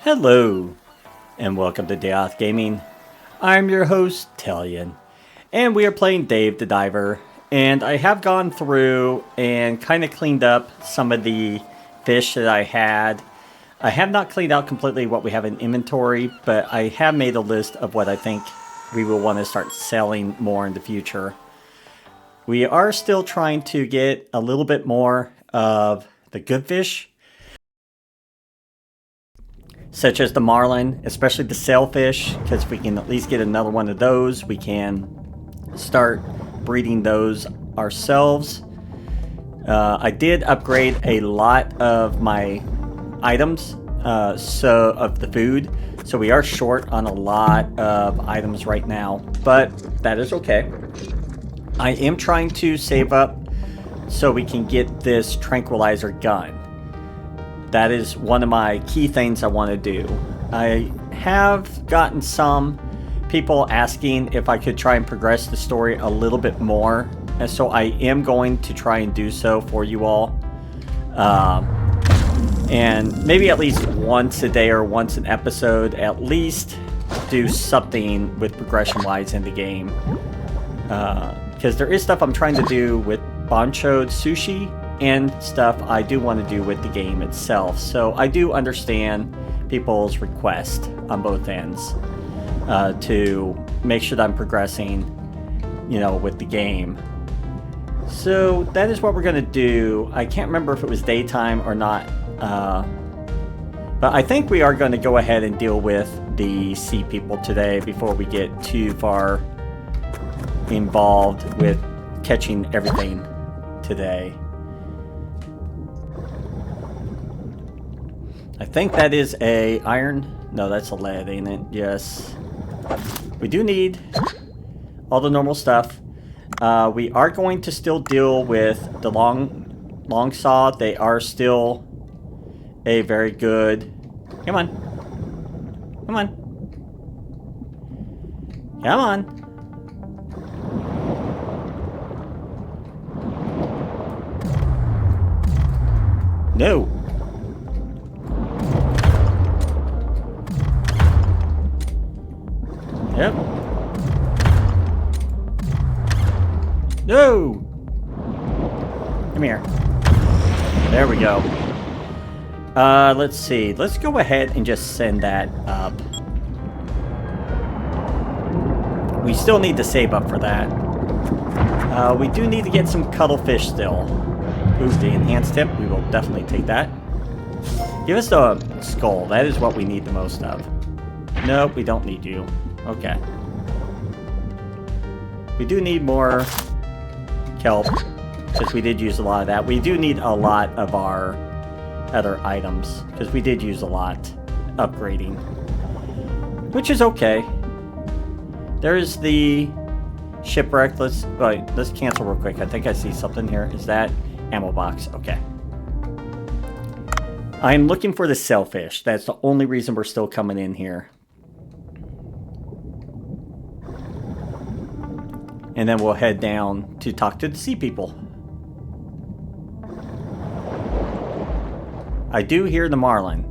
Hello, and welcome to Day Off Gaming. I'm your host, Talion, and we are playing Dave the Diver. And I have gone through and kind of cleaned up some of the fish that I had. I have not cleaned out completely what we have in inventory, but I have made a list of what I think we will want to start selling more in the future. We are still trying to get a little bit more of the good fish, such as the marlin, especially the sailfish, because if we can at least get another one of those, we can start breeding those ourselves. I did upgrade a lot of my items, of the food, so we are short on a lot of items right now, but that is okay. I am trying to save up so we can get this tranquilizer gun. That is one of my key things I want to do. I have gotten some people asking if I could try and progress the story a little bit more, and so I am going to try and do so for you all. And maybe at least once a day or once an episode, at least do something with progression-wise in the game. Because there is stuff I'm trying to do with Bancho Sushi, and stuff I do want to do with the game itself. So I do understand people's request on both ends to make sure that I'm progressing, with the game. So that is what we're going to do. I can't remember if it was daytime or not, but I think we are going to go ahead and deal with the sea people today before we get too far involved with catching everything today. I think that is a iron. No, that's a lead, ain't it? Yes. We do need all the normal stuff. We are going to still deal with the long saw. They are still a very good... Come on. Come on. Come on. No. Yep. No! Come here. There we go. Let's see. Let's go ahead and just send that up. We still need to save up for that. We do need to get some cuttlefish still. Ooh, the enhanced tip. We will definitely take that. Give us a skull. That is what we need the most of. Nope, we don't need you. Okay. We do need more kelp, because we did use a lot of that. We do need a lot of our other items, because we did use a lot upgrading, which is okay. There's the shipwreck. Let's cancel real quick. I think I see something here. Is that ammo box? Okay. I'm looking for the sailfish. That's the only reason we're still coming in here. And then we'll head down to talk to the sea people. I do hear the marlin,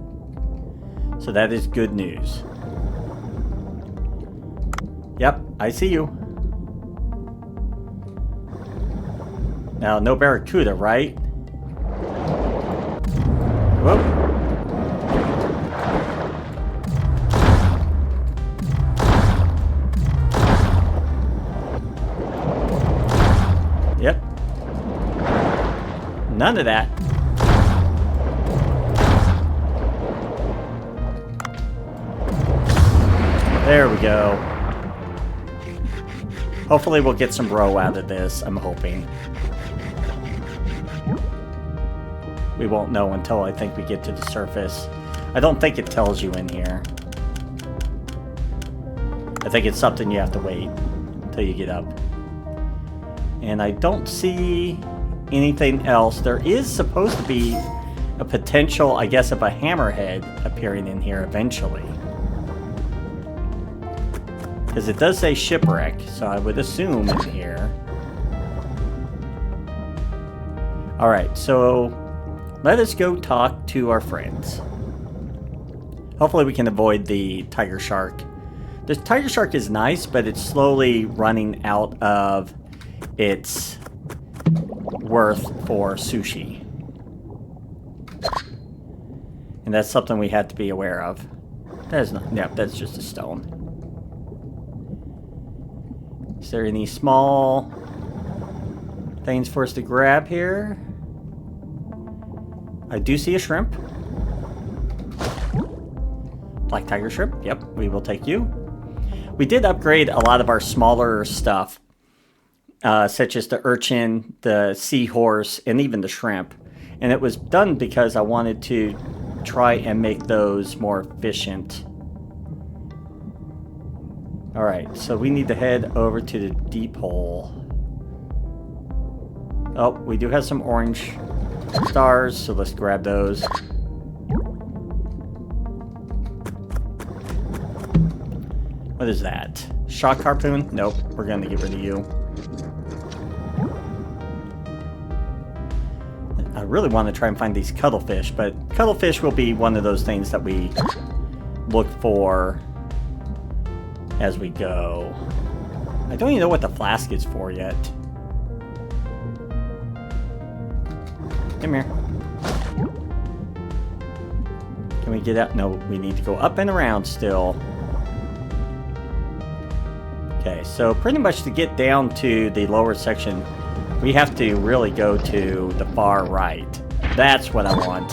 so that is good news. Yep, I see you. Now, no barracuda, right? Whoop. Yep. None of that. There we go. Hopefully we'll get some roe out of this, I'm hoping. We won't know until I think we get to the surface. I don't think it tells you in here. I think it's something you have to wait until you get up. And I don't see anything else. There is supposed to be a potential, I guess, of a hammerhead appearing in here eventually. Because it does say shipwreck, so I would assume in here. Alright, so let us go talk to our friends. Hopefully we can avoid the tiger shark. The tiger shark is nice, but it's slowly running out of its worth for sushi. And that's something we had to be aware of. That is not, yeah, that's just a stone. Is there any small things for us to grab here? I do see a shrimp. Black tiger shrimp. Yep, we will take you. We did upgrade a lot of our smaller stuff, such as the urchin, the seahorse, and even the shrimp. And it was done because I wanted to try and make those more efficient. Alright, so we need to head over to the deep hole. Oh, we do have some orange stars, so let's grab those. What is that? Shock harpoon? Nope, we're gonna get rid of you. I really want to try and find these cuttlefish, but cuttlefish will be one of those things that we look for as we go. I don't even know what the flask is for yet. Come here. Can we get out? No, we need to go up and around still. Okay, so pretty much to get down to the lower section, we have to really go to the far right. That's what I want.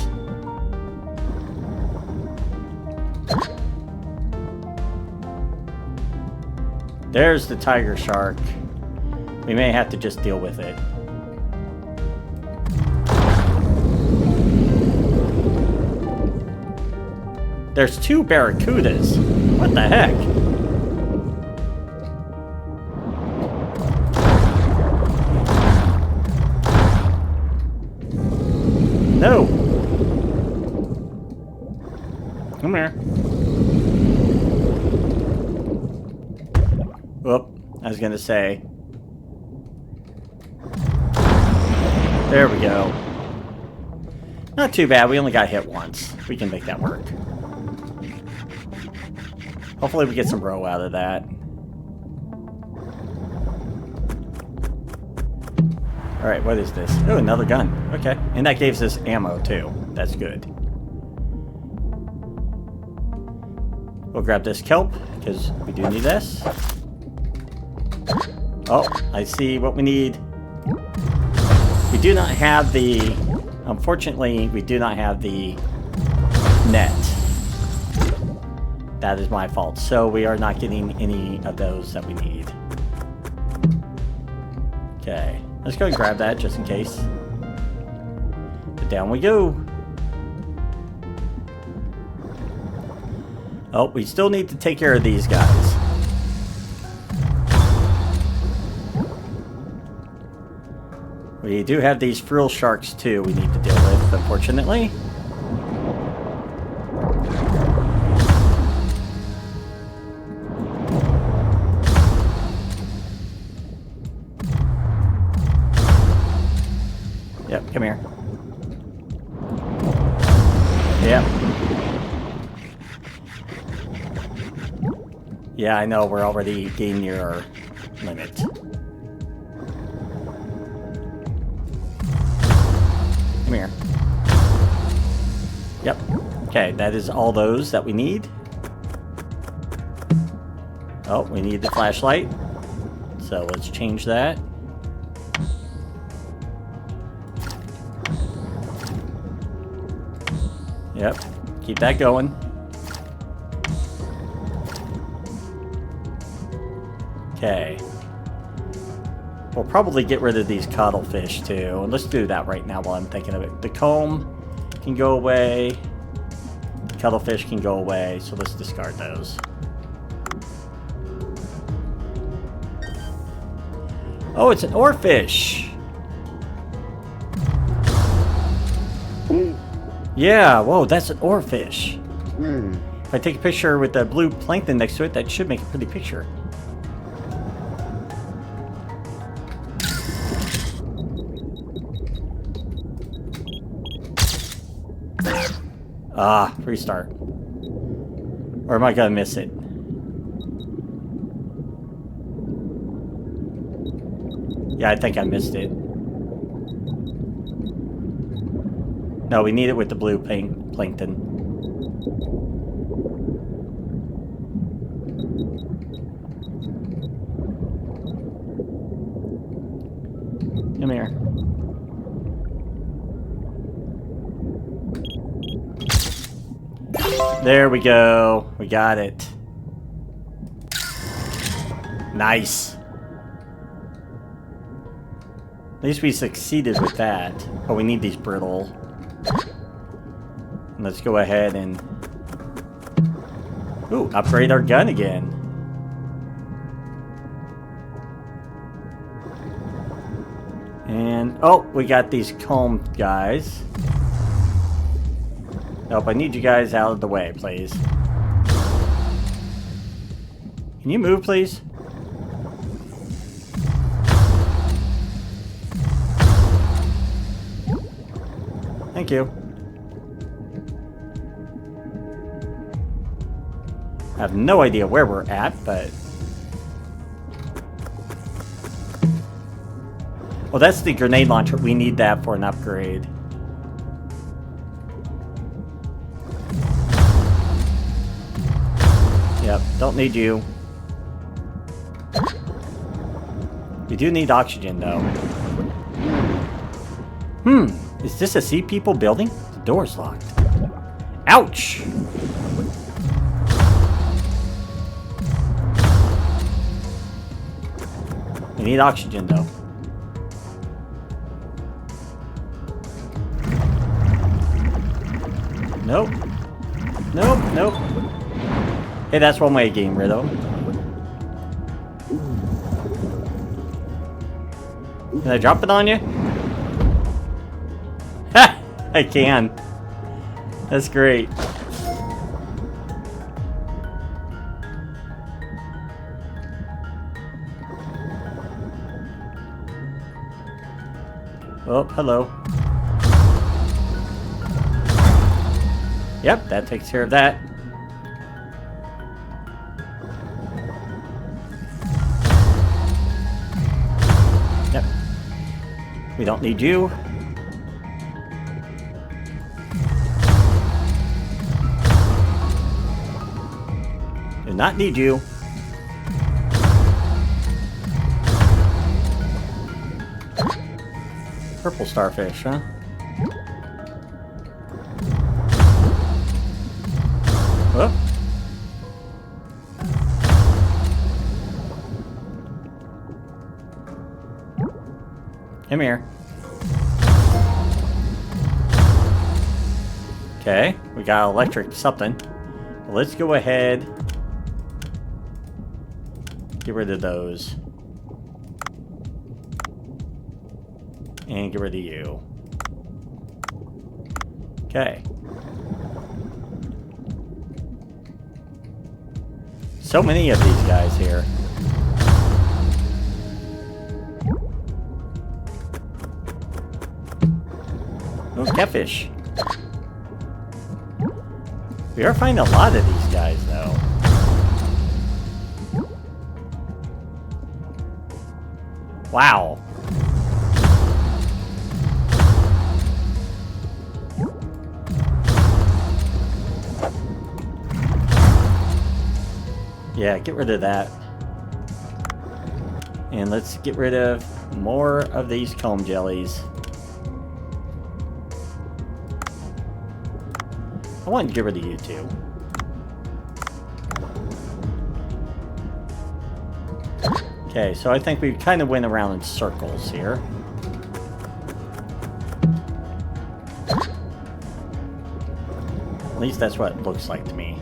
There's the tiger shark. We may have to just deal with it. There's 2 barracudas. What the heck? No! Come here. Whoop, I was gonna say. There we go. Not too bad, we only got hit once. We can make that work. Hopefully we get some roe out of that. Alright, what is this? Oh, another gun. Okay. And that gives us ammo, too. That's good. We'll grab this kelp, because we do need this. Oh, I see what we need. We do not have the... Unfortunately, we do not have the net. That is my fault. So we are not getting any of those that we need. Okay. Let's go and grab that just in case. But down we go. Oh, we still need to take care of these guys. We do have these frill sharks too we need to deal with, unfortunately. Yep, come here. Yep. Yeah, I know, we're already getting near our limit. Come here. Yep. Okay, that is all those that we need. Oh, we need the flashlight. So let's change that. Yep, keep that going. Okay. We'll probably get rid of these cuttlefish too. And let's do that right now while I'm thinking of it. The comb can go away. The cuttlefish can go away, so let's discard those. Oh, it's an oarfish! Yeah, whoa, that's an oarfish. If I take a picture with the blue plankton next to it, that should make a pretty picture. Ah, restart. Or am I gonna miss it? Yeah, I think I missed it. No, we need it with the blue plankton. Come here. There we go. We got it. Nice. At least we succeeded with that. But we need these brittle. Let's go ahead and... Ooh, upgrade our gun again. And... Oh, we got these comb guys. Nope, I need you guys out of the way, please. Can you move, please? Thank you. I have no idea where we're at, but... Well, that's the grenade launcher. We need that for an upgrade. Yep, don't need you. We do need oxygen, though. Is this a Sea People building? The door's locked. Ouch! We need oxygen, though. Nope. Nope, nope. Hey, that's one way of getting rid of them. Can I drop it on you? Ha! I can. That's great. Oh, hello. Yep, that takes care of that. Yep. We don't need you. Do not need you. Purple starfish, huh? Whoop. Come here. Okay, we got electric something. Let's go ahead. Get rid of those. And get rid of you. Okay. So many of these guys here. Those catfish. We are finding a lot of these guys, though. Wow. Yeah, get rid of that. And let's get rid of more of these comb jellies. I want to get rid of you too. Okay, so I think we kind of went around in circles here. At least that's what it looks like to me.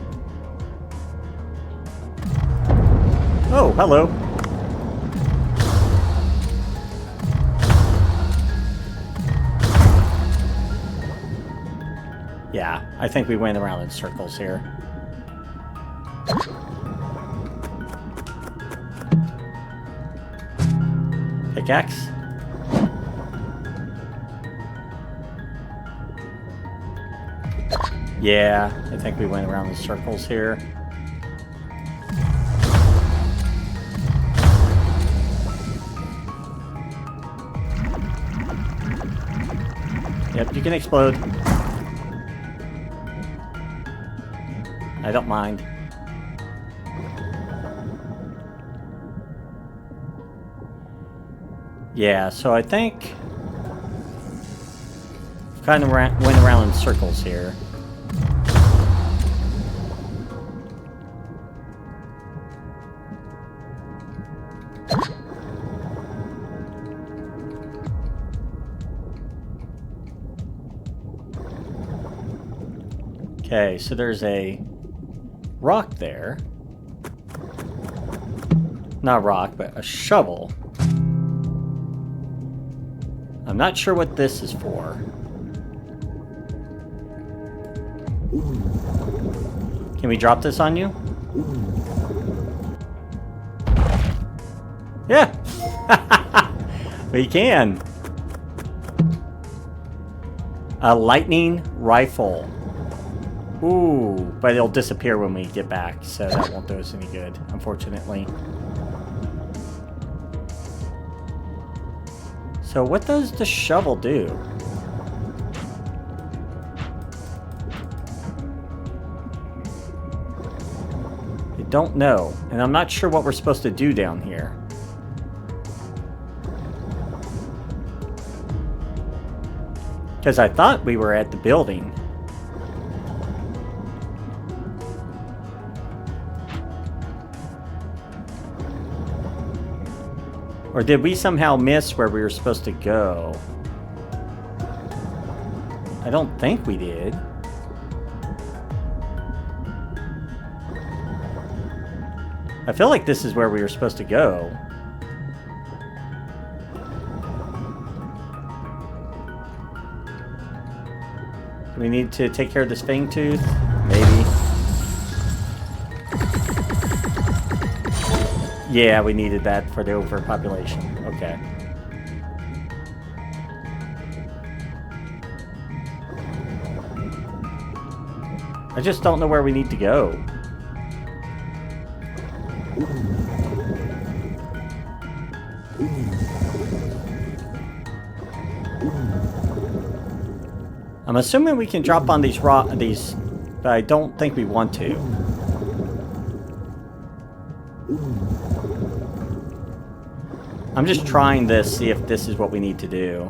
Oh, hello. Yeah, I think we went around in circles here. Pickaxe? Yeah, I think we went around in circles here. Yep, you can explode. I don't mind. Yeah, so I think kind of went around in circles here. Okay, so there's a rock there. Not a rock, but a shovel. I'm not sure what this is for. Can we drop this on you? Yeah! We can! A lightning rifle. Ooh, but it'll disappear when we get back, so that won't do us any good, unfortunately. So what does the shovel do? I don't know, and I'm not sure what we're supposed to do down here. Because I thought we were at the building. Or did we somehow miss where we were supposed to go? I don't think we did. I feel like this is where we were supposed to go. Do we need to take care of this fang tooth? Maybe. Yeah, we needed that for the overpopulation. Okay. I just don't know where we need to go. I'm assuming we can drop on these but I don't think we want to. I'm just trying this, see if this is what we need to do.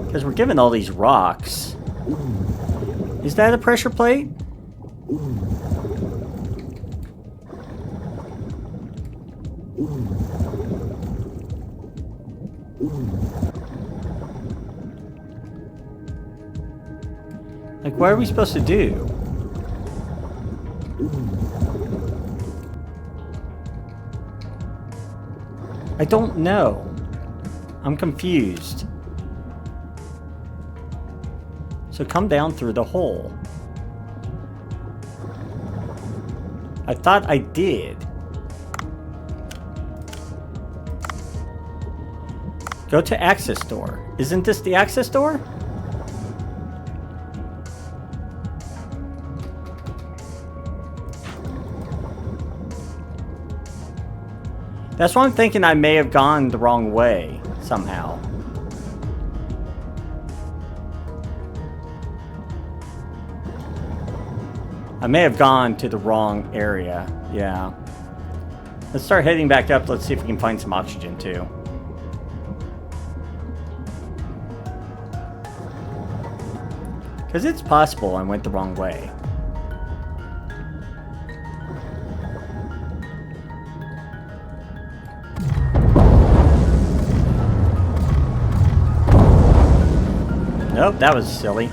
Because we're given all these rocks. Is that a pressure plate? Like, what are we supposed to do? I don't know. I'm confused. So come down through the hole. I thought I did. Go to access door. Isn't this the access door? That's why I'm thinking I may have gone the wrong way, somehow. I may have gone to the wrong area, yeah. Let's start heading back up, let's see if we can find some oxygen too. Because it's possible I went the wrong way. Nope, that was silly.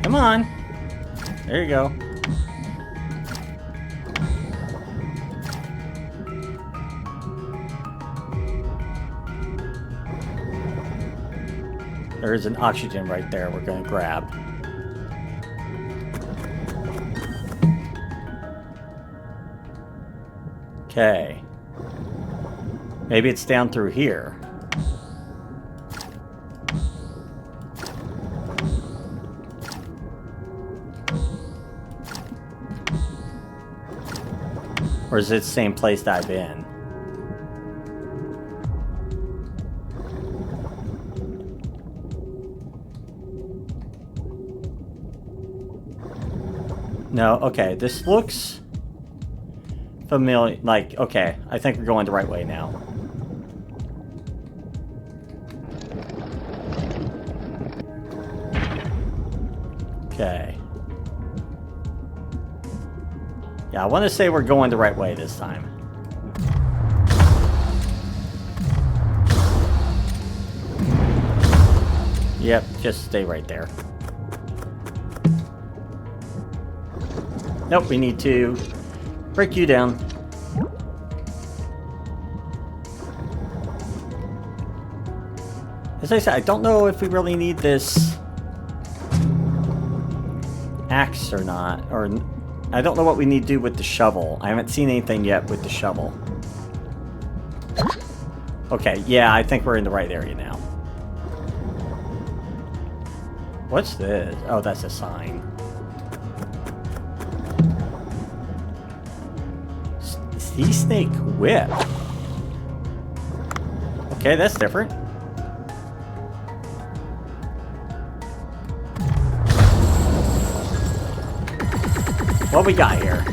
Come on. There you go. There is an oxygen right there we're going to grab. Okay. Maybe it's down through here. Or is it the same place that I've been? No, okay, this looks familiar. Like, okay, I think we're going the right way now. Okay. Yeah, I want to say we're going the right way this time. Yep, just stay right there. Nope, we need to break you down. As I said, I don't know if we really need this axe or not. Or I don't know what we need to do with the shovel. I haven't seen anything yet with the shovel. Okay, yeah, I think we're in the right area now. What's this? Oh, that's a sign. Sea snake whip. Okay, that's different. What we got here?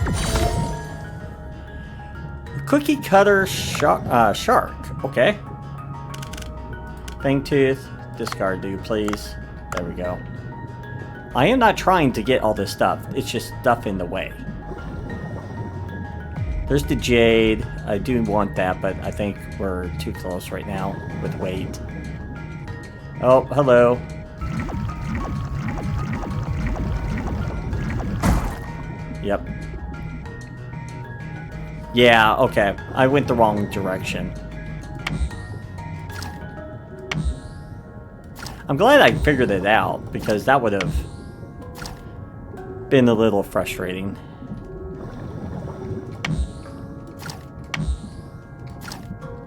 Cookie cutter shark. Okay. Fang tooth. Discard, dude, please. There we go. I am not trying to get all this stuff. It's just stuff in the way. There's the jade. I do want that, but I think we're too close right now with weight. Oh, hello. Yep. Yeah, okay. I went the wrong direction. I'm glad I figured it out, because that would have been a little frustrating.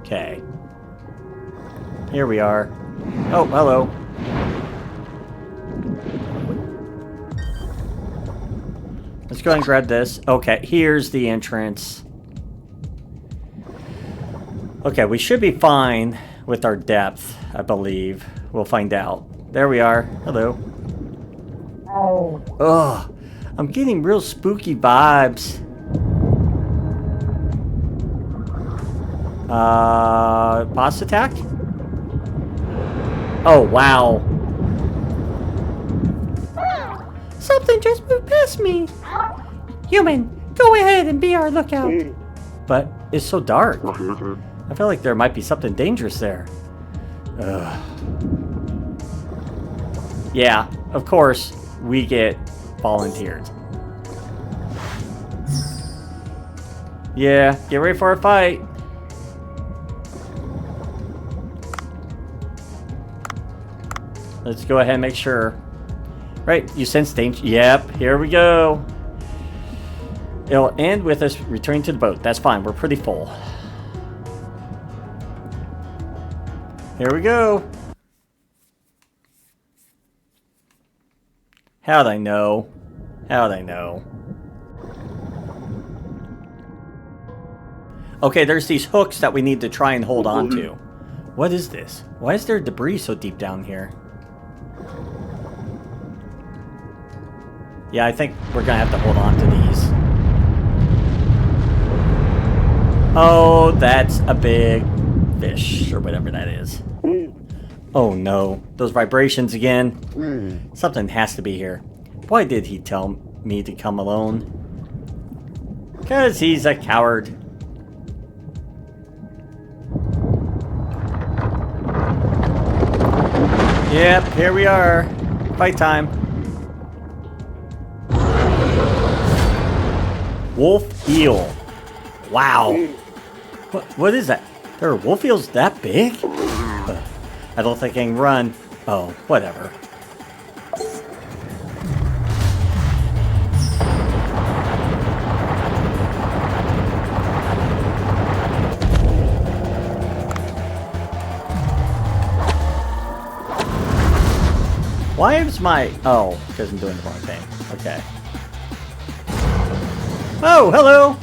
Okay. Here we are. Oh, hello. Let's go ahead and grab this. Okay, here's the entrance. Okay, we should be fine with our depth, I believe. We'll find out. There we are. Hello. Oh. Ugh. I'm getting real spooky vibes. Boss attack? Oh, wow. Something just moved past me. Human, go ahead and be our lookout. But it's so dark. I feel like there might be something dangerous there. Ugh. Yeah, of course, we get volunteered. Yeah, get ready for a fight. Let's go ahead and make sure. Right, you sense danger. Yep, here we go. It'll end with us returning to the boat. That's fine, we're pretty full. Here we go. How'd I know? How'd I know? Okay, there's these hooks that we need to try and hold on to. What is this? Why is there debris so deep down here? Yeah, I think we're gonna have to hold on to these. Oh, that's a big fish, or whatever that is. Oh no, those vibrations again. Something has to be here. Why did he tell me to come alone? 'Cause he's a coward. Yep, here we are. Fight time. Wolf eel. Wow. What is that? There are wolf eels that big? I don't think I can run. Oh, whatever. Why is my... Oh, because I'm doing the wrong thing. Okay. Oh, hello!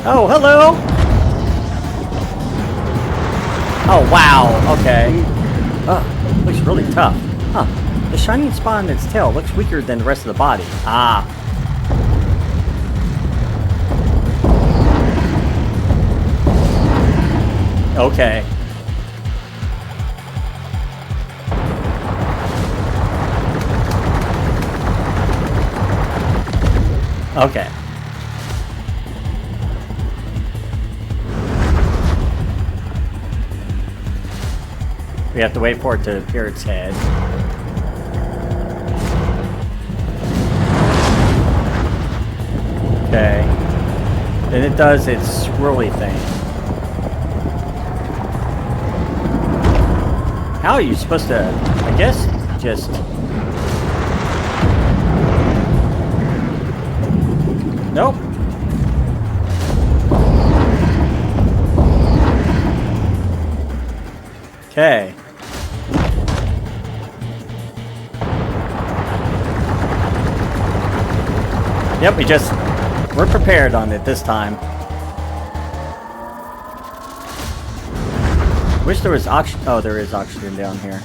Oh, hello! Oh, wow, okay. Oh, looks really tough. Huh. The shining spot on its tail looks weaker than the rest of the body. Ah. Okay. Okay. We have to wait for it to appear its head. Okay. Then it does its swirly thing. How are you supposed to, I guess, just... Nope. Okay. Yep, we're prepared on it this time. Wish there was oxygen. Oh, there is oxygen down here.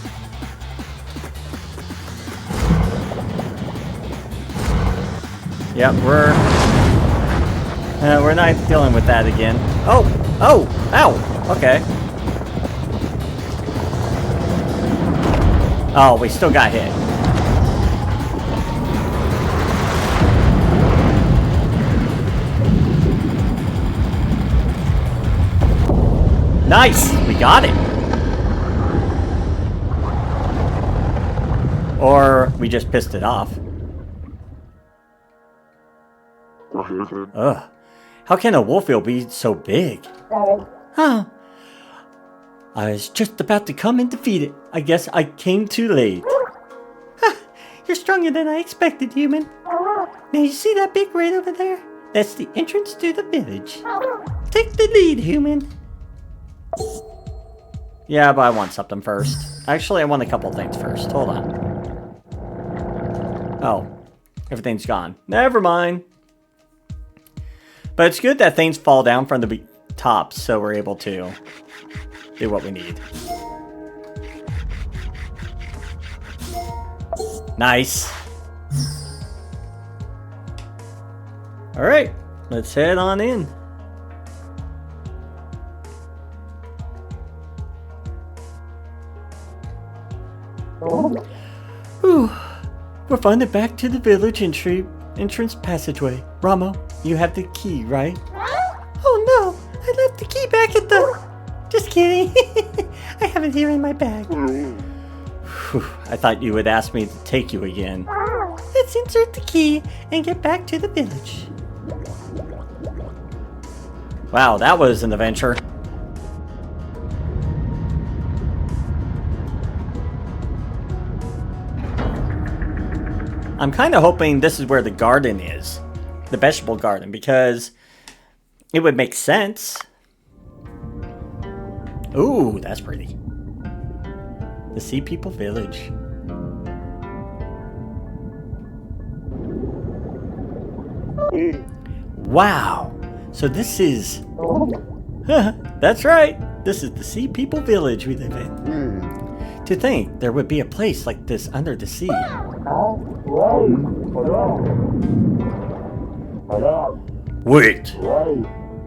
Yep, we're not dealing with that again. Oh, ow, okay. Oh, we still got hit. Nice! We got it! Or we just pissed it off. Ugh. How can a wolf eel be so big? Huh. I was just about to come and defeat it. I guess I came too late. Ha! You're stronger than I expected, human. Now you see that big red over there? That's the entrance to the village. Take the lead, human. Yeah, but I want something first. Actually, I want a couple things first. Hold on. Oh. Everything's gone. Never mind. But it's good that things fall down from the top, so we're able to do what we need. Nice. Alright, let's head on in. Whew. We're finally back to the village entrance passageway. Ramo, you have the key, right? Oh no, I left the key back at the... Just kidding. I have it here in my bag. Whew. I thought you would ask me to take you again. Let's insert the key and get back to the village. Wow, that was an adventure. I'm kind of hoping this is where the garden is. The vegetable garden, because it would make sense. Ooh, that's pretty. The Sea People Village. Wow. So this is... That's right. This is the Sea People Village we live in. To think there would be a place like this under the sea. Wait!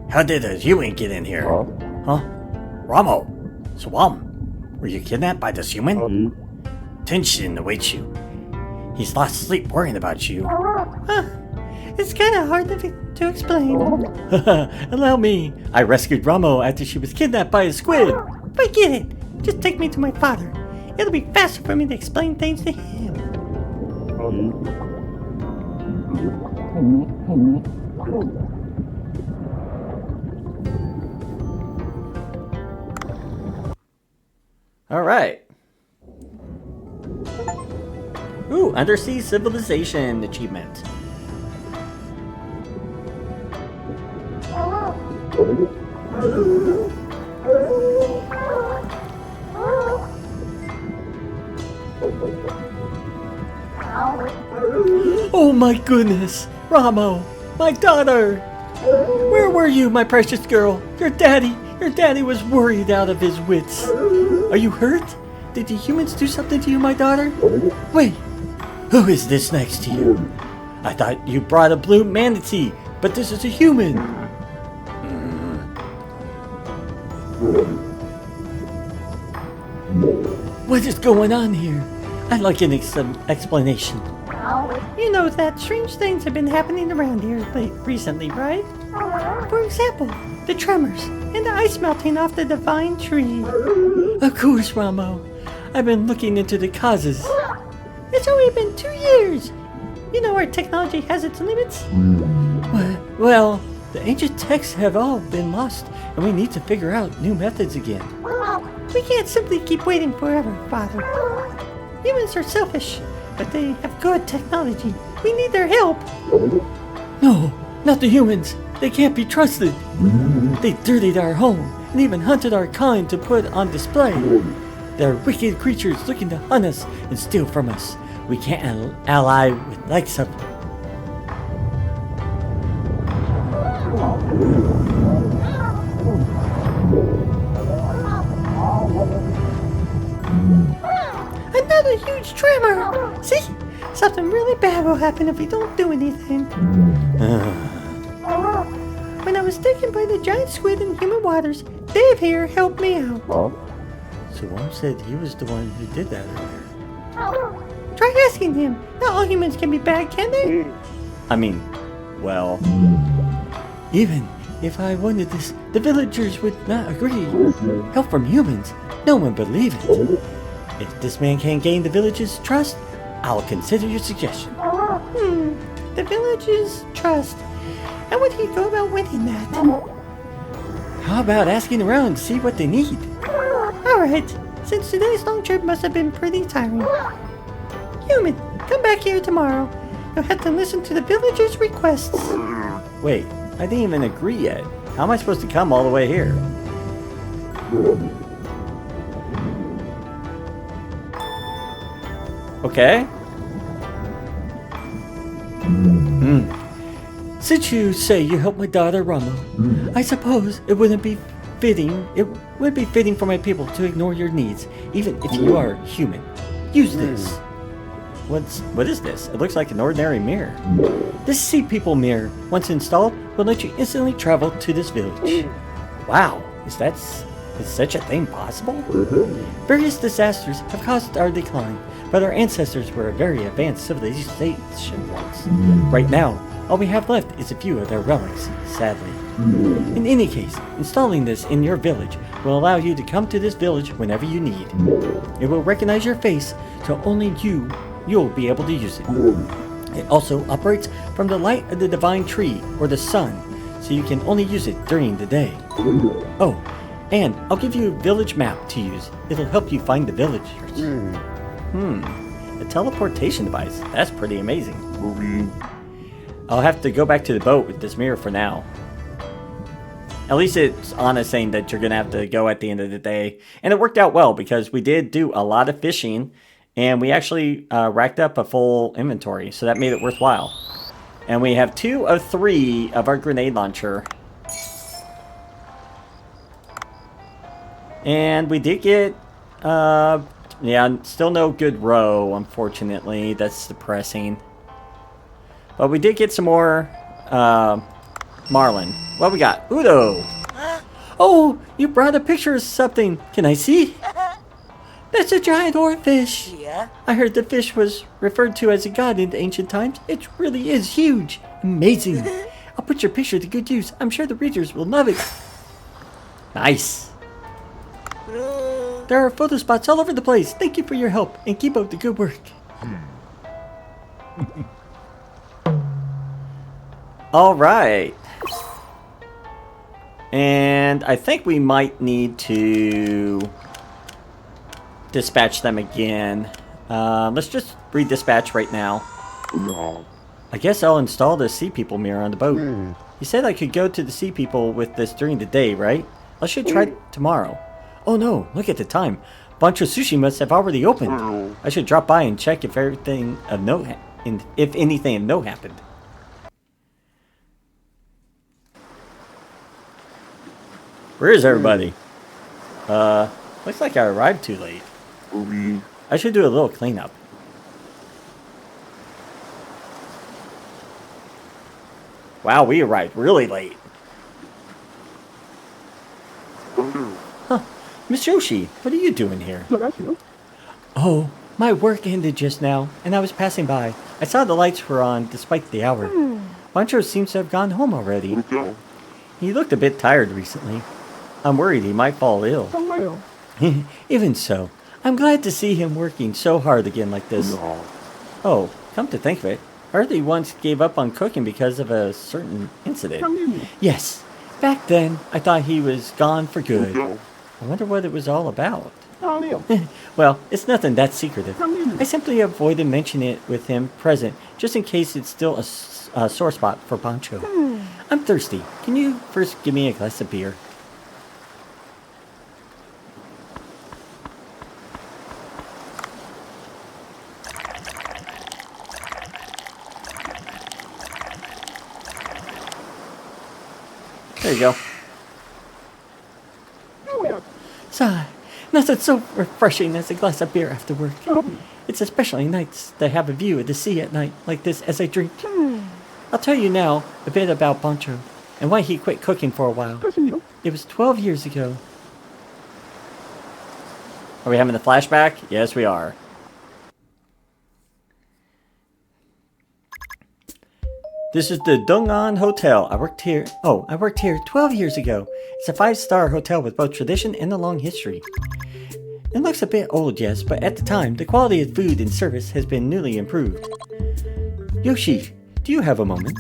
How did a human get in here? Huh? Ramo! Swam! Were you kidnapped by this human? Tension awaits you. He's lost sleep worrying about you. Huh. It's kinda hard to explain. Allow me. I rescued Ramo after she was kidnapped by a squid. Forget it. Just take me to my father. It'll be faster for me to explain things to him. All right. Ooh, Undersea Civilization achievement. Oh my goodness! Ramo! My daughter! Where were are you, my precious girl? Your daddy was worried out of his wits. Are you hurt? Did the humans do something to you, my daughter? Wait, who is this next to you? I thought you brought a blue manatee, but this is a human. What is going on here? I'd like an explanation. You know that strange things have been happening around here recently, right? For example, the tremors and the ice melting off the divine tree. Of course, Ramo. I've been looking into the causes. It's only been 2 years. You know our technology has its limits. Well, the ancient texts have all been lost, and we need to figure out new methods again. We can't simply keep waiting forever, Father. Humans are selfish, but they have good technology. We need their help. No, not the humans. They can't be trusted. They dirtied our home and even hunted our kind to put on display. They're wicked creatures looking to hunt us and steal from us. We can't ally with likes of... Another huge tremor! See? Something really bad will happen if we don't do anything. When I was taken by the giant squid in human waters, Dave here helped me out. So Worm said he was the one who did that earlier. Try asking him. Not all humans can be bad, can they? I mean, well... Even if I wanted this, the villagers would not agree. Help from humans, no one would believe it. If this man can't gain the village's trust, I'll consider your suggestion. The village's trust. How would he go about winning that? How about asking around to see what they need? Alright, since today's long trip must have been pretty tiring. Human, come back here tomorrow. You'll have to listen to the villagers' requests. Wait, I didn't even agree yet. How am I supposed to come all the way here? Okay. Since you say you helped my daughter Ramo, I suppose it would be fitting for my people to ignore your needs, even if you are human. Use this. What is this? It looks like an ordinary mirror. This Sea People mirror, once installed, will let you instantly travel to this village. Wow, is such a thing possible? Various disasters have caused our decline, but our ancestors were a very advanced civilization once. Right now, all we have left is a few of their relics, sadly. In any case, installing this in your village will allow you to come to this village whenever you need. It will recognize your face, so only you'll be able to use it. It also operates from the light of the divine tree or the sun, so you can only use it during the day. Oh, and I'll give you a village map to use. It'll help you find the villagers. A teleportation device. That's pretty amazing. I'll have to go back to the boat with this mirror for now. At least it's honest saying that you're going to have to go at the end of the day. And it worked out well because we did do a lot of fishing. And we actually racked up a full inventory. So that made it worthwhile. And we have 2 of 3 of our grenade launcher. And we did get... yeah, still no good roe, unfortunately. That's depressing. But we did get some more marlin. What we got? Udo! Oh, you brought a picture of something. Can I see? That's a giant oarfish. Yeah? I heard the fish was referred to as a god in ancient times. It really is huge. Amazing. I'll put your picture to good use. I'm sure the readers will love it. Nice. There are photo spots all over the place. Thank you for your help and keep up the good work. All right. And I think we might need to dispatch them again. Let's just redispatch right now. I guess I'll install the Sea People mirror on the boat. You said I could go to the Sea People with this during the day, right? I should try it tomorrow. Oh no, look at the time. Bancho Sushi must have already opened. I should drop by and check if everything of note if anything of note happened. Where is everybody? Looks like I arrived too late. I should do a little cleanup. Wow, we arrived really late. Huh. Miss Yoshi, what are you doing here? Oh, my work ended just now, and I was passing by. I saw the lights were on despite the hour. Bancho seems to have gone home already. He looked a bit tired recently. I'm worried he might fall ill. Even so, I'm glad to see him working so hard again like this. Oh, come to think of it, I heard he once gave up on cooking because of a certain incident. Yes, back then I thought he was gone for good. I wonder what it was all about. Well, it's nothing that secretive. I simply avoided mentioning it with him present, just in case it's still a sore spot for Bancho. I'm thirsty. Can you first give me a glass of beer? There you go. Sigh. Nothing so refreshing as a glass of beer after work. It's especially nice to have a view of the sea at night like this as I drink. I'll tell you now a bit about Bancho and why he quit cooking for a while. It was 12 years ago. Are we having a flashback? Yes, we are. This is the Dungan Hotel. I worked here 12 years ago. It's a 5-star hotel with both tradition and a long history. It looks a bit old, yes, but at the time, the quality of food and service has been newly improved. Yoshi, do you have a moment?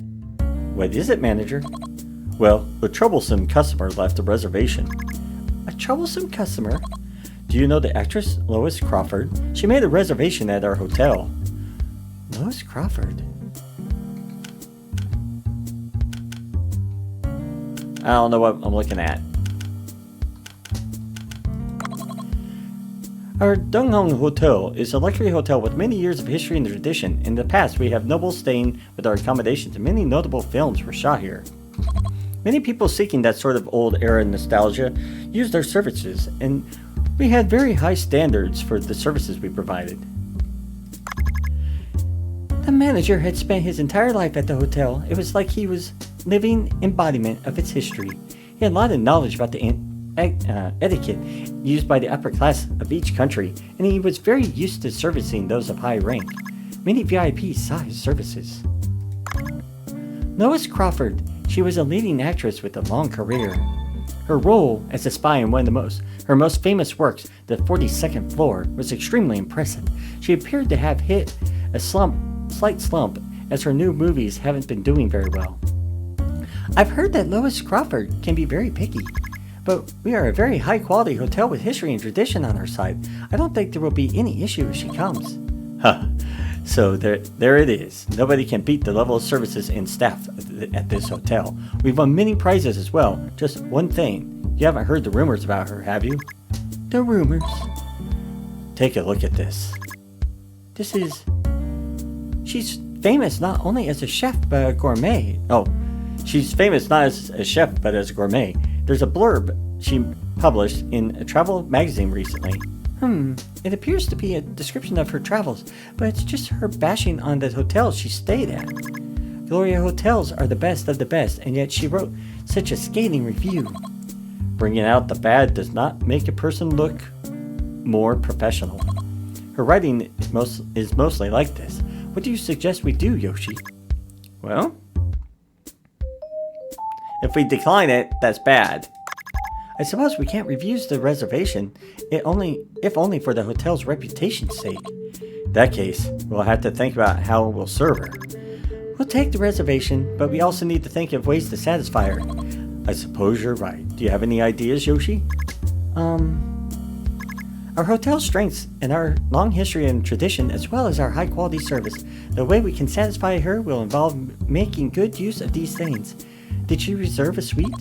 What is it, manager? Well, a troublesome customer left a reservation. A troublesome customer? Do you know the actress, Lois Crawford? She made a reservation at our hotel. Lois Crawford? I don't know what I'm looking at. Our Dunghong Hotel is a luxury hotel with many years of history and tradition. In the past, we have nobles staying with our accommodations, and many notable films were shot here. Many people seeking that sort of old-era nostalgia used our services, and we had very high standards for the services we provided. The manager had spent his entire life at the hotel. It was like he was living embodiment of its history. He had a lot of knowledge about the etiquette used by the upper class of each country, and he was very used to servicing those of high rank. Many VIPs saw his services. Lois Crawford, she was a leading actress with a long career. Her role as a spy in one of her most famous works, The 42nd Floor, was extremely impressive. She appeared to have hit a slight slump, as her new movies haven't been doing very well. I've heard that Lois Crawford can be very picky, but we are a very high-quality hotel with history and tradition on our side. I don't think there will be any issue if she comes. Huh. So there it is. Nobody can beat the level of services and staff at this hotel. We've won many prizes as well. Just one thing. You haven't heard the rumors about her, have you? The rumors? Take a look at this. She's famous not only as a chef, but a gourmet. Oh, she's famous not as a chef, but as a gourmet. There's a blurb she published in a travel magazine recently. It appears to be a description of her travels, but it's just her bashing on the hotels she stayed at. Gloria hotels are the best of the best, and yet she wrote such a scathing review. Bringing out the bad does not make a person look more professional. Her writing is mostly like this. What do you suggest we do, Yoshi? Well, if we decline it, that's bad. I suppose we can't refuse the reservation, if only for the hotel's reputation's sake. In that case, we'll have to think about how we'll serve her. We'll take the reservation, but we also need to think of ways to satisfy her. I suppose you're right. Do you have any ideas, Yoshi? Our hotel's strengths and our long history and tradition, as well as our high-quality service. The way we can satisfy her will involve making good use of these things. Did she reserve a suite?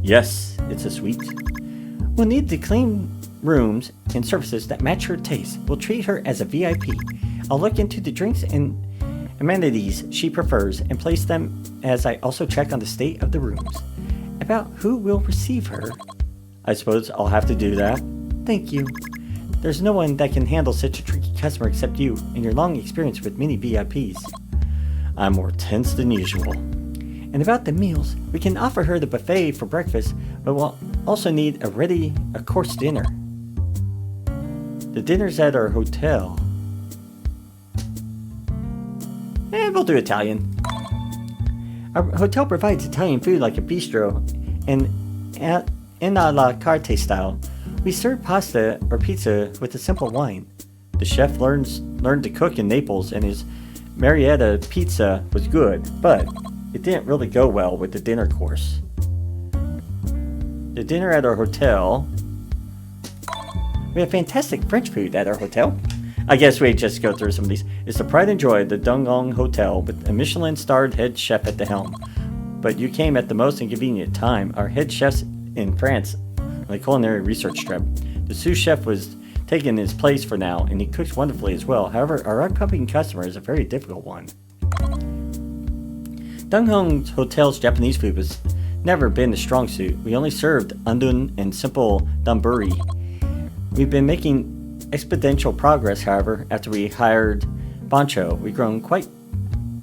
Yes, it's a suite. We'll need to clean rooms and services that match her taste. We'll treat her as a VIP. I'll look into the drinks and amenities she prefers and place them as I also check on the state of the rooms. About who will receive her, I suppose I'll have to do that. Thank you. There's no one that can handle such a tricky customer except you and your long experience with many VIPs. I'm more tense than usual. And about the meals, we can offer her the buffet for breakfast, but we'll also need a course dinner. The dinner's at our hotel. We'll do Italian. Our hotel provides Italian food like a bistro and in a la carte style. We serve pasta or pizza with a simple wine. The chef learned to cook in Naples, and his Marietta pizza was good, but it didn't really go well with the dinner course. The dinner at our hotel. We have fantastic French food at our hotel. I guess we just go through some of these. It's the pride and joy of the Dungong Hotel with a Michelin-starred head chef at the helm. But you came at the most inconvenient time. Our head chef's in France on a culinary research trip. The sous chef was taking his place for now, and he cooks wonderfully as well. However, our upcoming customer is a very difficult one. Dungong Hotel's Japanese food has never been a strong suit. We only served undun and simple donburi. We've been making exponential progress, however, after we hired Bancho. We've grown quite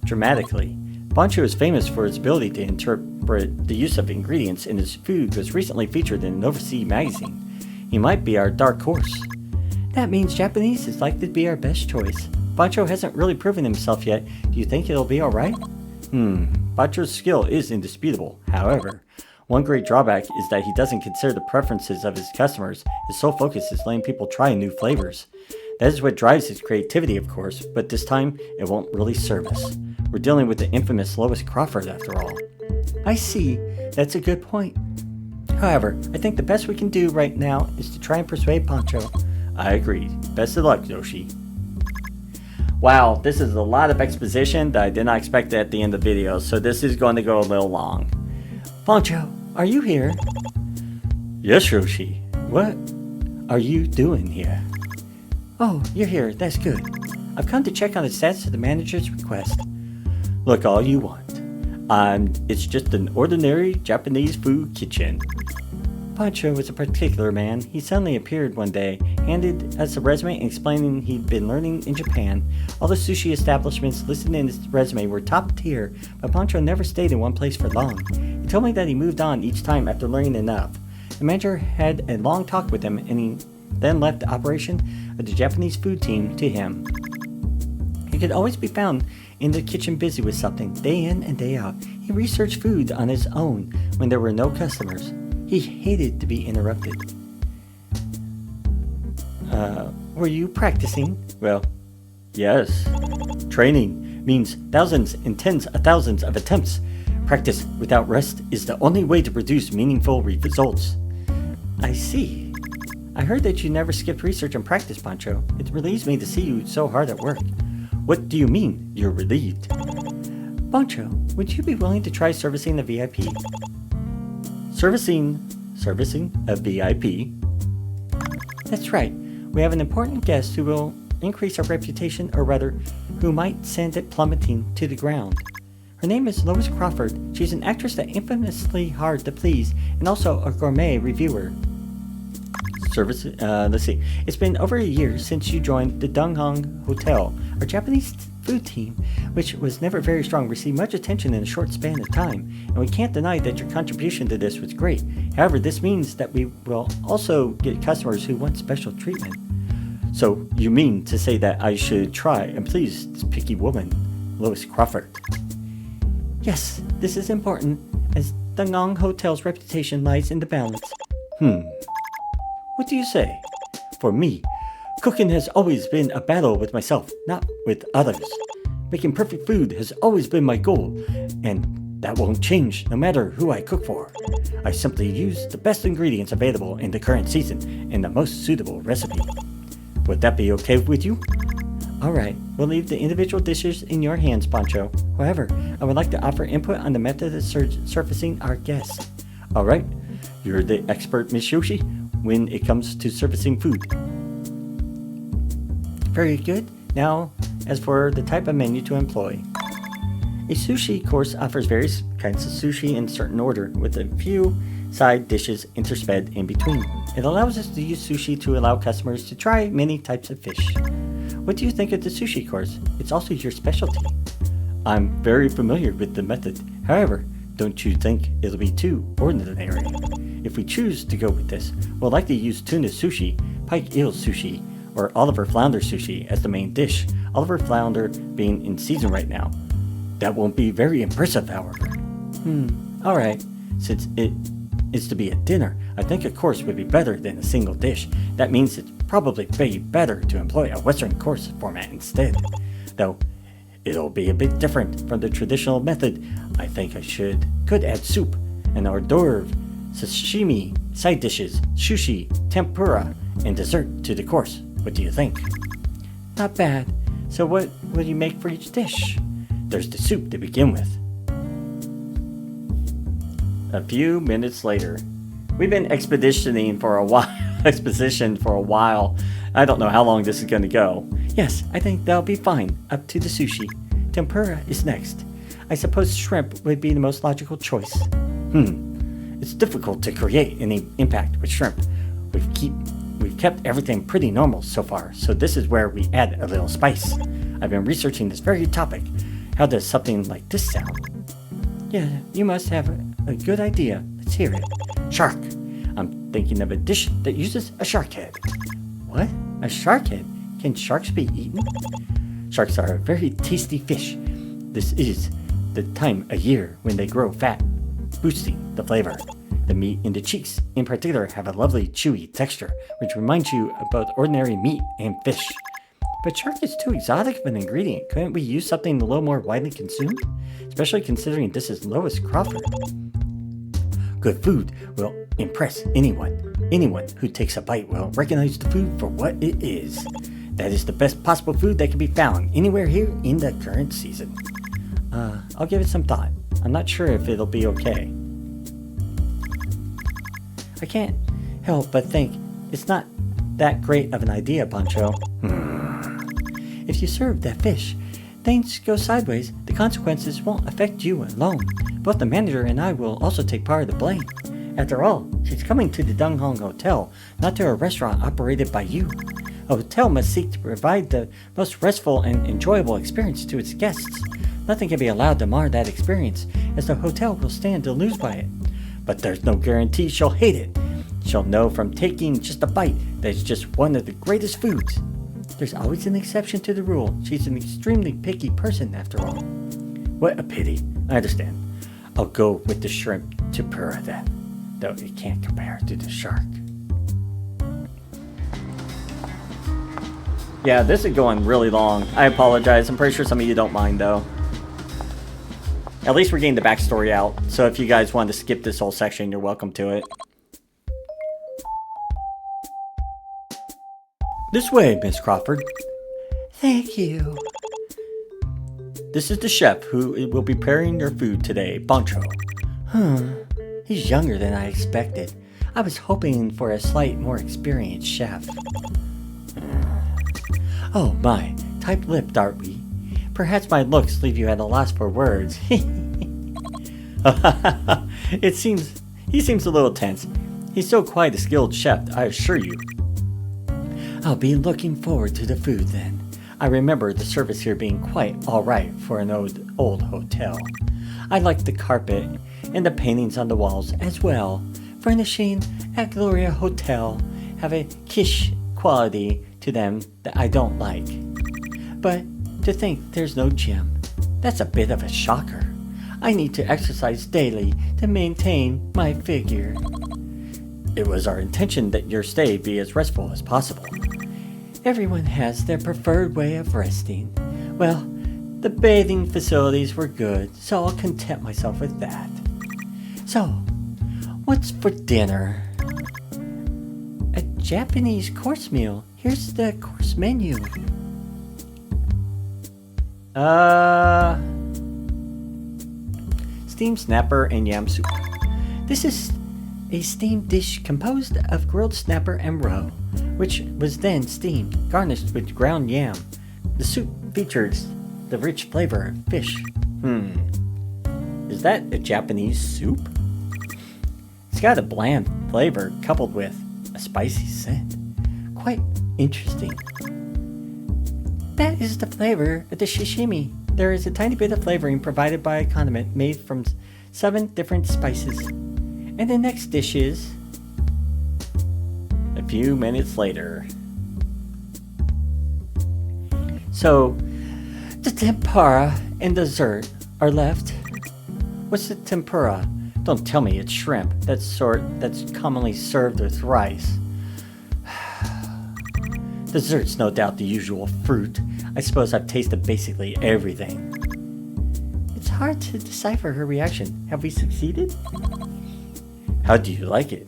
dramatically. Bancho is famous for his ability to interpret the use of ingredients in his food, was recently featured in an overseas magazine. He might be our dark horse. That means Japanese is likely to be our best choice. Bancho hasn't really proven himself yet. Do you think it'll be alright? Bancho's skill is indisputable. However, one great drawback is that he doesn't consider the preferences of his customers. His sole focus is letting people try new flavors. That is what drives his creativity, of course, but this time it won't really serve us. We're dealing with the infamous Lois Crawford after all. I see. That's a good point. However, I think the best we can do right now is to try and persuade Bancho. I agree. Best of luck, Yoshi. Wow, this is a lot of exposition that I did not expect at the end of the video, so this is going to go a little long. Bancho, are you here? Yes, Yoshi. What are you doing here? Oh, you're here. That's good. I've come to check on the status of the manager's request. Look all you want. It's just an ordinary Japanese food kitchen. Bancho was a particular man. He suddenly appeared one day, handed us a resume and explaining he'd been learning in Japan. All the sushi establishments listed in his resume were top tier, but Bancho never stayed in one place for long. He told me that he moved on each time after learning enough. The manager had a long talk with him, and he then left the operation of the Japanese food team to him. He could always be found in the kitchen busy with something, day in and day out. He researched food on his own when there were no customers. He hated to be interrupted. Were you practicing? Well, yes. Training means thousands and tens of thousands of attempts. Practice without rest is the only way to produce meaningful results. I see. I heard that you never skipped research and practice, Bancho. It relieves me to see you so hard at work. What do you mean, you're relieved? Bancho, would you be willing to try servicing a VIP? Servicing a VIP? That's right. We have an important guest who will increase our reputation, or rather, who might send it plummeting to the ground. Her name is Lois Crawford. She's an actress that's infamously hard to please, and also a gourmet reviewer. Let's see. It's been over a year since you joined the Dungong Hotel. Our Japanese food team, which was never very strong, received much attention in a short span of time, and we can't deny that your contribution to this was great. However, this means that we will also get customers who want special treatment. So, you mean to say that I should try and please this picky woman, Lois Crawford? Yes, this is important, as Dungong Hotel's reputation lies in the balance. What do you say? For me, cooking has always been a battle with myself, not with others. Making perfect food has always been my goal, and that won't change no matter who I cook for. I simply use the best ingredients available in the current season and the most suitable recipe. Would that be okay with you? Alright, we'll leave the individual dishes in your hands, Bancho. However, I would like to offer input on the method of surfacing our guests. Alright, you're the expert, Miss Yoshi, when it comes to servicing food. Very good. Now, as for the type of menu to employ. A sushi course offers various kinds of sushi in certain order, with a few side dishes intersped in between. It allows us to use sushi to allow customers to try many types of fish. What do you think of the sushi course? It's also your specialty. I'm very familiar with the method. However, don't you think it'll be too ordinary? If we choose to go with this, we'll likely use tuna sushi, pike eel sushi, or Oliver flounder sushi as the main dish, Oliver flounder being in season right now. That won't be very impressive, however. Alright. Since it is to be a dinner, I think a course would be better than a single dish. That means it's probably be better to employ a Western course format instead. Though, it'll be a bit different from the traditional method. I think I could add soup, an hors d'oeuvre, sashimi, side dishes, sushi, tempura, and dessert to the course. What do you think? Not bad. So what will you make for each dish? There's the soup to begin with. A few minutes later. We've been Exposition for a while. I don't know how long this is going to go. Yes, I think that'll be fine. Up to the sushi. Tempura is next. I suppose shrimp would be the most logical choice. It's difficult to create any impact with shrimp. We've kept everything pretty normal so far, so this is where we add a little spice. I've been researching this very topic. How does something like this sound? Yeah, you must have a good idea. Let's hear it. Shark. I'm thinking of a dish that uses a shark head. What? A shark head? Can sharks be eaten? Sharks are a very tasty fish. This is the time of year when they grow fat, boosting the flavor. The meat in the cheeks, in particular, have a lovely chewy texture, which reminds you of both ordinary meat and fish. But shark is too exotic of an ingredient. Couldn't we use something a little more widely consumed? Especially considering this is Lois Crawford. Good food will impress anyone. Anyone who takes a bite will recognize the food for what it is. That is the best possible food that can be found anywhere here in the current season. I'll give it some thought. I'm not sure if it'll be okay. I can't help but think it's not that great of an idea, Bancho. If you serve that fish, things go sideways, the consequences won't affect you alone. Both the manager and I will also take part of the blame. After all, she's coming to the Dung Hong Hotel, not to a restaurant operated by you. A hotel must seek to provide the most restful and enjoyable experience to its guests. Nothing can be allowed to mar that experience, as the hotel will stand to lose by it. But there's no guarantee she'll hate it. She'll know from taking just a bite that it's just one of the greatest foods. There's always an exception to the rule. She's an extremely picky person, after all. What a pity. I understand. I'll go with the shrimp tempura then, though it can't compare to the shark. Yeah, this is going really long. I apologize. I'm pretty sure some of you don't mind, though. At least we're getting the backstory out, so if you guys want to skip this whole section, you're welcome to it. This way, Miss Crawford. Thank you. This is the chef who will be preparing your food today, Bancho. He's younger than I expected. I was hoping for a slight more experienced chef. Oh my, tight-lipped, aren't we? Perhaps my looks leave you at a loss for words. He seems a little tense. He's still quite a skilled chef, I assure you. I'll be looking forward to the food then. I remember the service here being quite alright for an old hotel. I like the carpet and the paintings on the walls as well. Furnishing at Gloria Hotel have a kitsch quality to them that I don't like. But to think there's no gym, that's a bit of a shocker. I need to exercise daily to maintain my figure. It was our intention that your stay be as restful as possible. Everyone has their preferred way of resting. Well, the bathing facilities were good, so I'll content myself with that. So, what's for dinner? A Japanese course meal. Here's the course menu. Steamed snapper and yam soup. This is a steamed dish composed of grilled snapper and roe, which was then steamed, garnished with ground yam. The soup features the rich flavor of fish. Is that a Japanese soup? It's got a bland flavor coupled with a spicy scent. Quite interesting. That is the flavor of the sashimi. There is a tiny bit of flavoring provided by a condiment made from 7 different spices. And the next dish is... A few minutes later. So, the tempura and dessert are left. What's the tempura? Don't tell me it's shrimp. That's commonly served with rice. Dessert's no doubt the usual fruit. I suppose I've tasted basically everything. It's hard to decipher her reaction. Have we succeeded? How do you like it?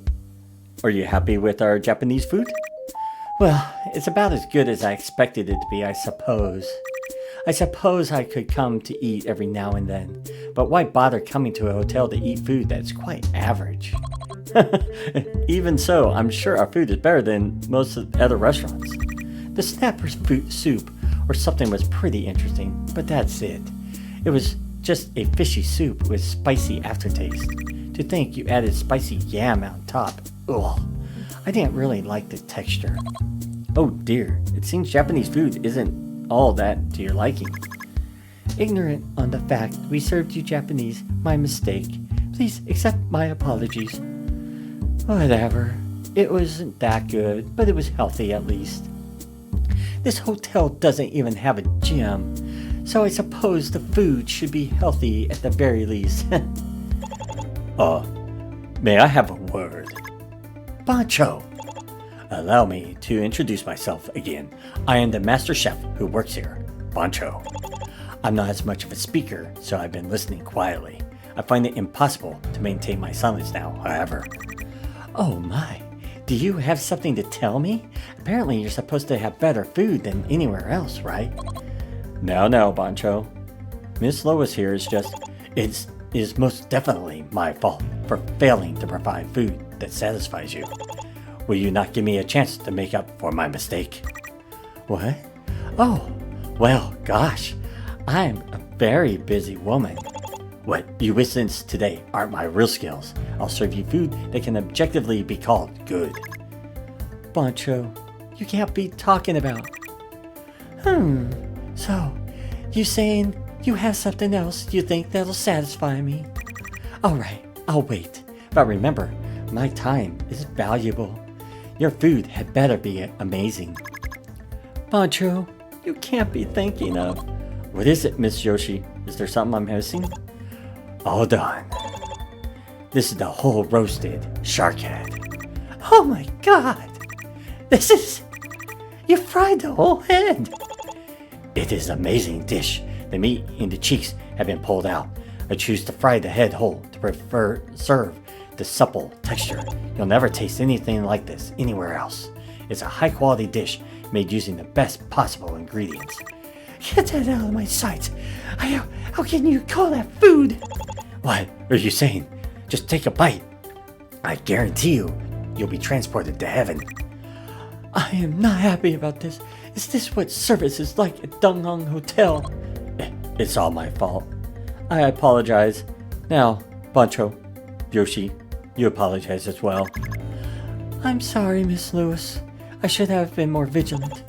Are you happy with our Japanese food? Well, it's about as good as I expected it to be, I suppose. I suppose I could come to eat every now and then, but why bother coming to a hotel to eat food that's quite average? Even so, I'm sure our food is better than most of the other restaurants. The snapper's soup or something was pretty interesting, but that's it. It was just a fishy soup with spicy aftertaste. To think you added spicy yam on top. Ugh. I didn't really like the texture. Oh dear, it seems Japanese food isn't all that to your liking. Ignorant on the fact we served you Japanese, my mistake. Please accept my apologies. Whatever. It wasn't that good, but it was healthy at least. This hotel doesn't even have a gym, so I suppose the food should be healthy at the very least. May I have a word? Bancho! Allow me to introduce myself again. I am the master chef who works here, Bancho. I'm not as much of a speaker, so I've been listening quietly. I find it impossible to maintain my silence now, however. Oh my, do you have something to tell me? Apparently you're supposed to have better food than anywhere else, right? Now, Bancho. Miss Lois here is most definitely my fault for failing to provide food that satisfies you. Will you not give me a chance to make up for my mistake? What? Oh, well, gosh, I'm a very busy woman. What you witnessed today aren't my real skills. I'll serve you food that can objectively be called good. Bancho, you can't be talking about... So, you saying you have something else you think that'll satisfy me? Alright, I'll wait. But remember, my time is valuable. Your food had better be amazing. Bancho, you can't be thinking of... What is it, Miss Yoshi? Is there something I'm missing? All done. This is the whole roasted shark head. Oh my god! This is... You fried the whole head! It is an amazing dish. The meat and the cheeks have been pulled out. I choose to fry the head whole to preserve the supple texture. You'll never taste anything like this anywhere else. It's a high quality dish made using the best possible ingredients. Get that out of my sight! How can you call that food? What are you saying? Just take a bite. I guarantee you'll be transported to heaven. I am not happy about this. Is this what service is like at Dungang Hotel? It's all my fault. I apologize. Now, Bancho, Yoshi, you apologize as well. I'm sorry, Miss Lewis. I should have been more vigilant.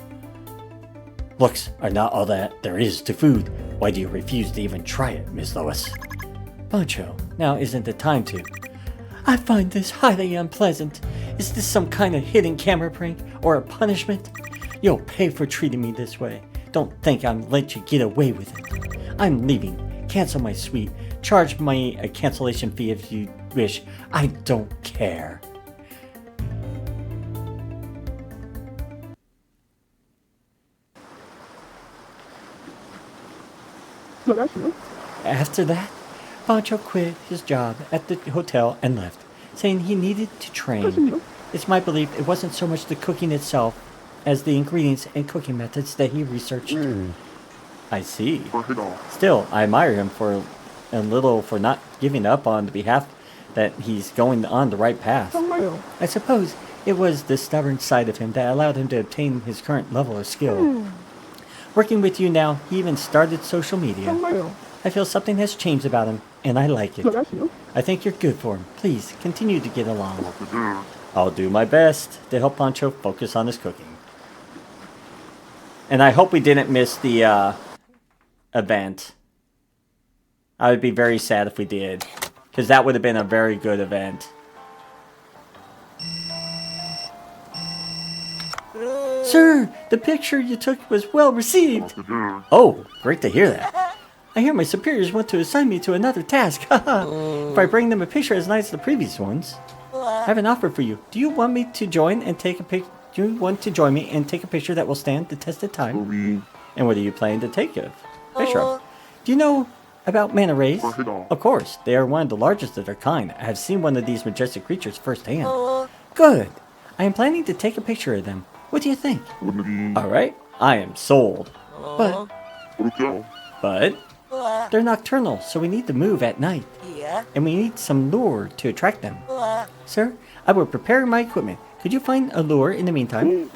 Looks are not all that there is to food. Why do you refuse to even try it, Miss Lois? Bancho, now isn't the time to. I find this highly unpleasant. Is this some kind of hidden camera prank or a punishment? You'll pay for treating me this way. Don't think I'm let you get away with it. I'm leaving. Cancel my suite. Charge me a cancellation fee if you wish. I don't care. After that, Bancho quit his job at the hotel and left, saying he needed to train. It's my belief it wasn't so much the cooking itself as the ingredients and cooking methods that he researched. I see. Still, I admire him for not giving up on the behalf that he's going on the right path. I suppose it was the stubborn side of him that allowed him to obtain his current level of skill. Working with you now, he even started social media. I feel something has changed about him. and I like it. I think you're good for him. Please, continue to get along. I'll do my best to help Bancho focus on his cooking. And I hope we didn't miss the event. I would be very sad if we did, because that would have been a very good event. Sir, the picture you took was well received. Oh, great to hear that. I hear my superiors want to assign me to another task. If I bring them a picture as nice as the previous ones, I have an offer for you. Do you want me to join and take a pic? Do you want to join me and take a picture that will stand the test of time? And what are you planning to take a picture of? Do you know about manta rays? Of course, they are one of the largest of their kind. I have seen one of these majestic creatures firsthand. Good. I am planning to take a picture of them. What do you think? Alright, I am sold. But But they're nocturnal, so we need to move at night. And we need some lure to attract them. Sir, I will prepare my equipment. Could you find a lure in the meantime?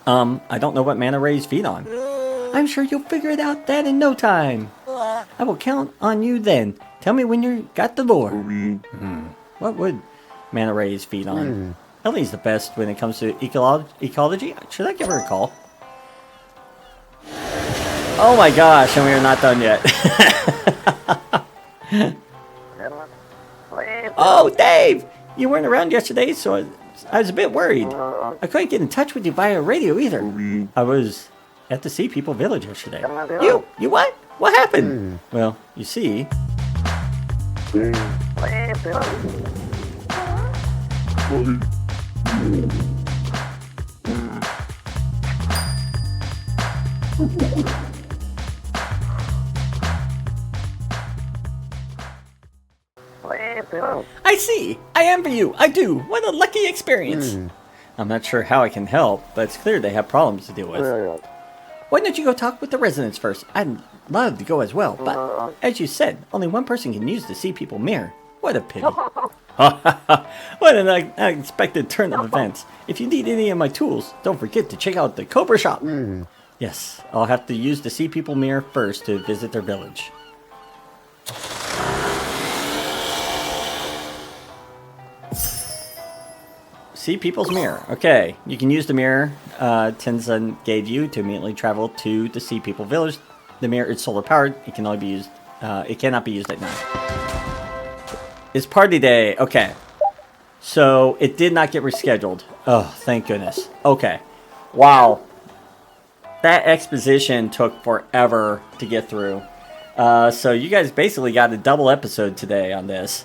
I don't know what manta rays feed on. I'm sure you'll figure it out that in no time. I will count on you then. Tell me when you got the lure. What would manta rays feed on? Ellie's the best when it comes to ecology. Should I give her a call? Oh my gosh, and we are not done yet. Oh, Dave! You weren't around yesterday, so I was a bit worried. I couldn't get in touch with you via radio either. I was at the Sea People Village yesterday. You what? What happened? Well, you see... I see. I envy you. I do. What a lucky experience. I'm not sure how I can help, but it's clear they have problems to deal with. Why don't you go talk with the residents first? I'd love to go as well, but as you said, only one person can use the Sea People mirror. What a pity. What an unexpected turn of events. If you need any of my tools, don't forget to check out the Cobra shop. Yes, I'll have to use the Sea People mirror first to visit their village. Sea People's mirror. Okay, you can use the mirror Tenzin gave you to immediately travel to the Sea People village. The mirror is solar powered. It can only be used. It cannot be used at night. It's party day. Okay, so it did not get rescheduled. Oh, thank goodness. Okay, wow, that exposition took forever to get through. So you guys basically got a double episode today on this.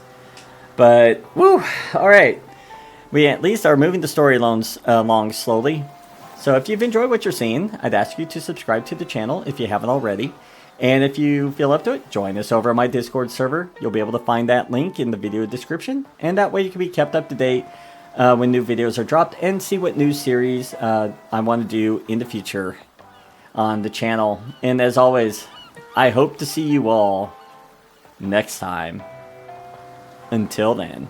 But woo, all right. We at least are moving the story along slowly. So if you've enjoyed what you're seeing, I'd ask you to subscribe to the channel if you haven't already. And if you feel up to it, join us over on my Discord server. You'll be able to find that link in the video description. And that way you can be kept up to date when new videos are dropped and see what new series I want to do in the future on the channel. And as always, I hope to see you all next time. Until then.